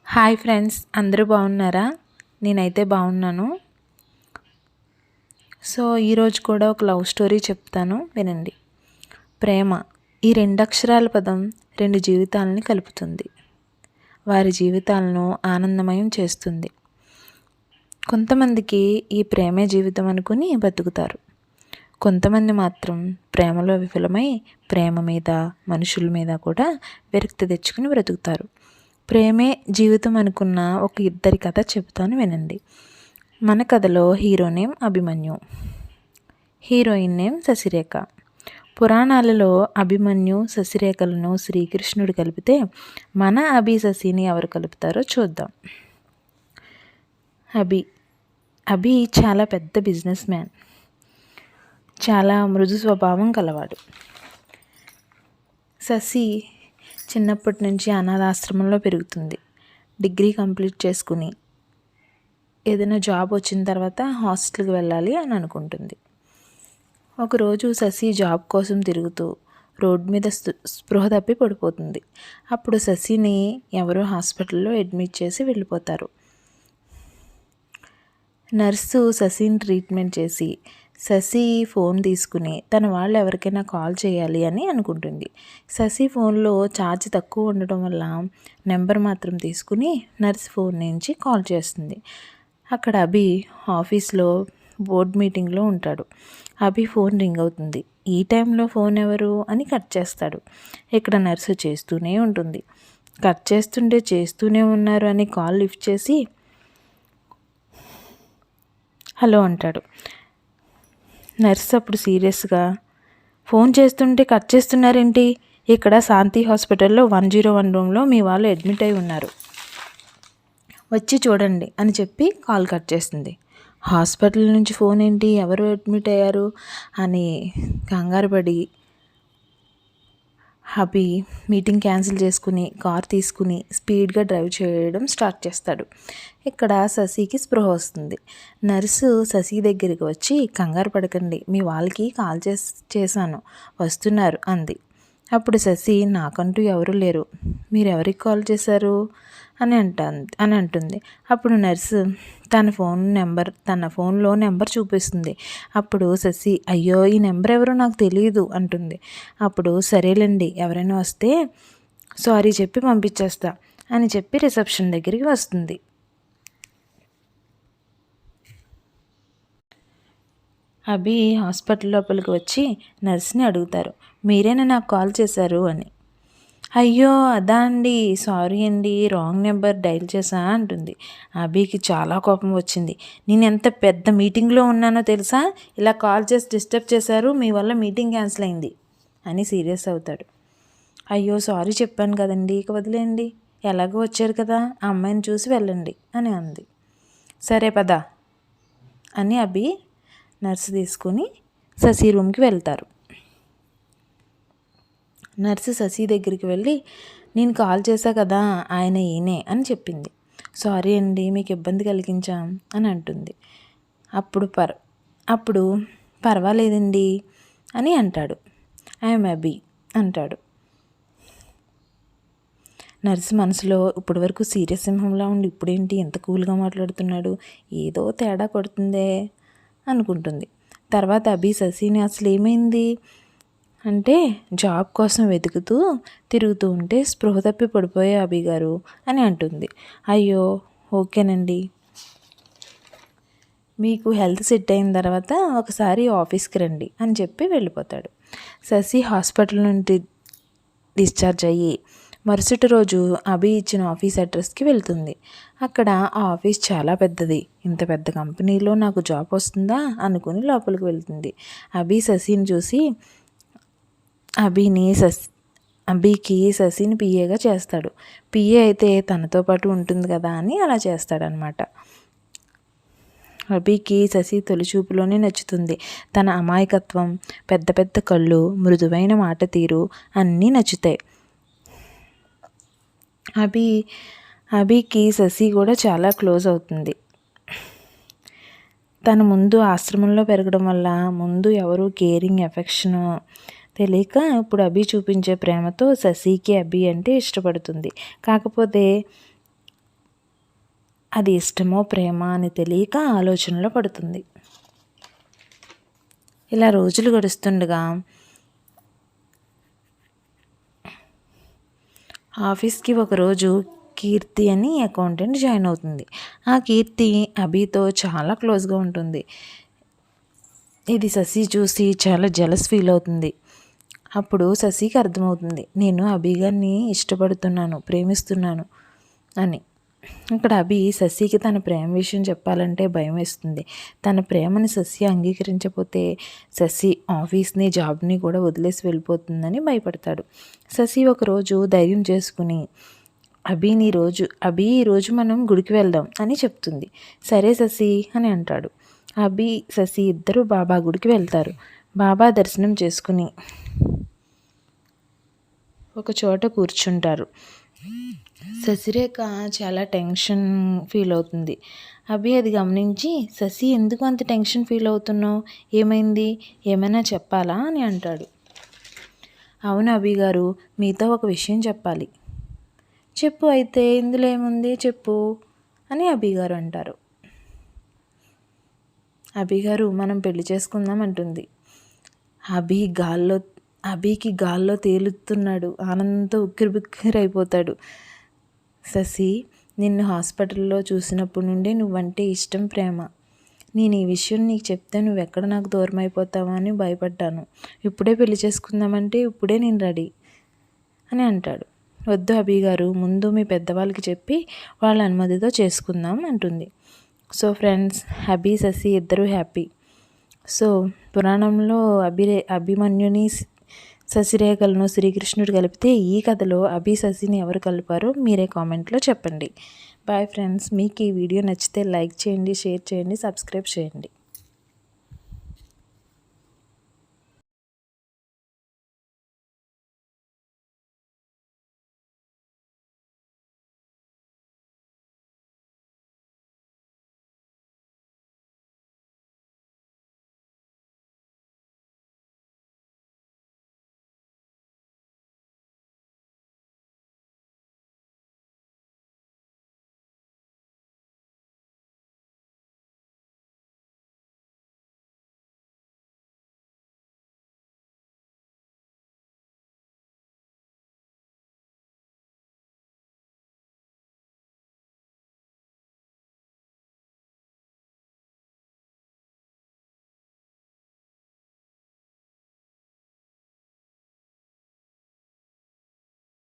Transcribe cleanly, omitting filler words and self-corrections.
Hi friends, అందరూ బాగున్నారా? నేనైతే బాగున్నాను. ఈరోజు కూడా ఒక లవ్ స్టోరీ చెప్తాను, వినండి. ప్రేమ ఈ రెండు అక్షరాల పదం రెండు జీవితాలని కలుపుతుంది. వారి జీవితాలను ఆనందమయం చేస్తుంది. కొంతమందికి ఈ ప్రేమే జీవితం అనుకుని బతుకుతారు. కొంతమంది మాత్రం ప్రేమలో విఫలమై ప్రేమ మీద, మనుషుల మీద కూడా విరక్తి తెచ్చుకుని బ్రతుకుతారు. ప్రేమే జీవితం అనుకున్న ఒక ఇద్దరి కథ చెబుతాను, వినండి. మన కథలో hero name Abhimanyu, heroine name Sasirekha. పురాణాలలో అభిమన్యు, శశిరేఖలను శ్రీకృష్ణుడు కలిపితే మన అభి శశిని ఎవరు కలుపుతారో చూద్దాం. అభి చాలా పెద్ద బిజినెస్ మ్యాన్, చాలా మృదు స్వభావం కలవాడు. శశి చిన్నప్పటి నుంచి అనాథాశ్రమంలో పెరుగుతుంది. డిగ్రీ కంప్లీట్ చేసుకుని ఏదైనా జాబ్ వచ్చిన తర్వాత హాస్టల్కి వెళ్ళాలి అని అనుకుంటుంది. ఒకరోజు శశి జాబ్ కోసం తిరుగుతూ రోడ్డు మీద స్పృహ తప్పి పడిపోతుంది. అప్పుడు శశిని ఎవరో హాస్పిటల్లో అడ్మిట్ చేసి వెళ్ళిపోతారు. నర్సు శశిని ట్రీట్మెంట్ చేసి శశి ఫోన్ తీసుకుని తన వాళ్ళు ఎవరికైనా కాల్ చేయాలి అని అనుకుంటుంది. శశి ఫోన్లో ఛార్జ్ తక్కువ ఉండటం వల్ల నెంబర్ మాత్రం తీసుకుని నర్స్ ఫోన్ నుంచి కాల్ చేస్తుంది. అక్కడ అభి ఆఫీస్లో బోర్డ్ మీటింగ్లో ఉంటాడు. అభి ఫోన్ రింగ్ అవుతుంది. ఈ టైంలో ఫోన్ ఎవరు అని కట్ చేస్తాడు. ఇక్కడ నర్సు చేస్తూనే ఉంటుంది. కట్ చేస్తూనే ఉన్నారు అని కాల్ లిఫ్ట్ చేసి హలో అంటాడు. నర్స్ అప్పుడు సీరియస్గా, ఫోన్ చేస్తుంటే కట్ చేస్తున్నారేంటి? ఇక్కడ శాంతి హాస్పిటల్లో 101 రూమ్లో మీ వాళ్ళు అడ్మిట్ అయి ఉన్నారు, వచ్చి చూడండి అని చెప్పి కాల్ కట్ చేస్తుంది. హాస్పిటల్ నుంచి ఫోన్ ఏంటి, ఎవరు అడ్మిట్ అయ్యారు అని కంగారు పడి అభి మీటింగ్ క్యాన్సిల్ చేసుకుని కార్ తీసుకుని స్పీడ్గా డ్రైవ్ చేయడం స్టార్ట్ చేస్తాడు. ఇక్కడ శశికి స్పృహ వస్తుంది. నర్సు శశి దగ్గరికి వచ్చి, కంగారు పడకండి, మీ వాళ్ళకి కాల్ చేశాను, వస్తున్నారు అంది. అప్పుడు శశి, నాకంటూ ఎవరు లేరు, మీరు ఎవరికి కాల్ చేశారు అని అంటుంది. అప్పుడు నర్సు తన ఫోన్లో నెంబర్ చూపిస్తుంది. అప్పుడు శశి, అయ్యో ఈ నెంబర్ ఎవరో నాకు తెలియదు అంటుంది. అప్పుడు సరేలేండి, ఎవరైనా వస్తే సారీ చెప్పి పంపించేస్తా అని చెప్పి రిసెప్షన్ దగ్గరికి వస్తుంది. అభి హాస్పిటల్ లోపలికి వచ్చి నర్స్ని అడుగుతారు, మీరేనా నాకు కాల్ చేశారు అని. అయ్యో అదా అండి, సారీ అండి, రాంగ్ నెంబర్ డైల్ చేశా అంటుంది. అభికి చాలా కోపం వచ్చింది. నేను ఎంత పెద్ద మీటింగ్లో ఉన్నానో తెలుసా, ఇలా కాల్ చేసి డిస్టర్బ్ చేశారు, మీ వల్ల మీటింగ్ క్యాన్సిల్ అయింది అని సీరియస్ అవుతాడు. అయ్యో సారీ చెప్పాను కదండి, ఇక వదిలేయండి, ఎలాగో వచ్చారు కదా, ఆ అమ్మాయిని చూసి వెళ్ళండి అని అంది. సరే పదా అని అభి నర్సు తీసుకుని శశి రూమ్కి వెళ్తారు. నర్సు శశి దగ్గరికి వెళ్ళి, నేను కాల్ చేశా కదా, ఆయన ఈయనే అని చెప్పింది. సారీ అండి, మీకు ఇబ్బంది కలిగించాం అని అంటుంది. అప్పుడు పర్వాలేదండి అని అంటాడు. ఐఎమ్ అభి అంటాడు. నర్సు మనసులో, ఇప్పటి వరకు సీరియస్ సింహంలా ఉండి ఇప్పుడేంటి ఎంత కూల్గా మాట్లాడుతున్నాడు, ఏదో తేడా కొడుతుందే అనుకుంటుంది. తర్వాత అభి శశిని, అసలు ఏమైంది అంటే, జాబ్ కోసం తిరుగుతూ ఉంటే స్పృహ తప్పి పడిపోయే అభి గారు అని అంటుంది. అయ్యో ఓకేనండి, మీకు హెల్త్ సెట్ అయిన తర్వాత ఒకసారి ఆఫీస్కి రండి అని చెప్పి వెళ్ళిపోతాడు. శశి హాస్పిటల్ నుండి డిశ్చార్జ్ అయ్యి మరుసటి రోజు అభి ఇచ్చిన ఆఫీస్ అడ్రస్కి వెళ్తుంది. అక్కడ ఆ ఆఫీస్ చాలా పెద్దది. ఇంత పెద్ద కంపెనీలో నాకు జాబ్ వస్తుందా అనుకుని లోపలికి వెళ్తుంది. అభి శశిని చూసి అభికి శశిని పిఏగా చేస్తాడు. పిఏ అయితే తనతో పాటు ఉంటుంది కదా అని అలా చేస్తాడనమాట. అభికి శశి తొలిచూపులోనే నచ్చుతుంది. తన అమాయకత్వం, పెద్ద పెద్ద కళ్ళు, మృదువైన మాట తీరు అన్నీ నచ్చుతాయి. అభికి శశి కూడా చాలా క్లోజ్ అవుతుంది. తన ముందు ఆశ్రమంలో పెరగడం వల్ల ముందు ఎవరు కేరింగ్, ఎఫెక్షన్ తెలియక ఇప్పుడు అభి చూపించే ప్రేమతో శశికి అభి అంటే ఇష్టపడుతుంది. కాకపోతే అది ఇష్టమో ప్రేమ అని తెలియక ఆలోచనలో పడుతుంది. ఇలా రోజులు గడుస్తుండగా ఆఫీస్కి ఒకరోజు కీర్తి అని అకౌంటెంట్ జాయిన్ అవుతుంది. ఆ కీర్తి అభితో చాలా క్లోజ్గా ఉంటుంది. ఇది శశి చూసి చాలా జెలస్ ఫీల్ అవుతుంది. అప్పుడు శశికి అర్థమవుతుంది, నేను అభి గారిని ఇష్టపడుతున్నాను, ప్రేమిస్తున్నాను అని. ఇక్కడ అభి శశికి తన ప్రేమ విషయం చెప్పాలంటే భయం వేస్తుంది. తన ప్రేమని శశి అంగీకరించకపోతే శశి ఆఫీస్ని జాబ్ని కూడా వదిలేసి వెళ్ళిపోతుందని భయపడతాడు. శశి ఒకరోజు ధైర్యం చేసుకుని అభి ఈరోజు మనం గుడికి వెళ్దాం అని చెప్తుంది. సరే శశి అని అంటాడు. అభి శశి ఇద్దరు బాబా గుడికి వెళ్తారు. బాబా దర్శనం చేసుకుని ఒక చోట కూర్చుంటారు. శశిరేఖ చాలా టెన్షన్ ఫీల్ అవుతుంది. అభి అది గమనించి, శశి ఎందుకు అంత టెన్షన్ ఫీల్ అవుతున్నావు, ఏమైంది, ఏమైనా చెప్పాలా అని అంటాడు. అవును అభి గారు, మీతో ఒక విషయం చెప్పాలి. చెప్పు అయితే, ఇందులో ఏముంది చెప్పు అని అభి గారు అంటారు. అభి గారు మనం పెళ్లి చేసుకుందాం అంటుంది. అభికి గాల్లో తేలుతున్నాడు. ఆనందంతో ఉక్కిరిబిక్కిరైపోతాడు. శశి, నిన్ను హాస్పిటల్లో చూసినప్పటి నుండి నువ్వంటే ఇష్టం, ప్రేమ. నేను ఈ విషయం నీకు చెప్తే నువ్వెక్కడ నాకు దూరం అయిపోతావా అని భయపడ్డాను. ఇప్పుడే పెళ్లి చేసుకుందామంటే ఇప్పుడే నేను రెడీ అని అంటాడు. వద్దు అభి గారు, ముందు మీ పెద్దవాళ్ళకి చెప్పి వాళ్ళ అనుమతితో చేసుకుందాం అంటుంది. సో ఫ్రెండ్స్, అభి శశి ఇద్దరూ హ్యాపీ. సో పురాణంలో అభిమన్యుని శశిరేఖలను శ్రీకృష్ణుడు కలిపితే ఈ కథలో అభి శశిని ఎవరు కలిపారో మీరే కామెంట్లో చెప్పండి. బాయ్ ఫ్రెండ్స్, మీకు ఈ వీడియో నచ్చితే లైక్ చేయండి, షేర్ చేయండి, సబ్స్క్రైబ్ చేయండి.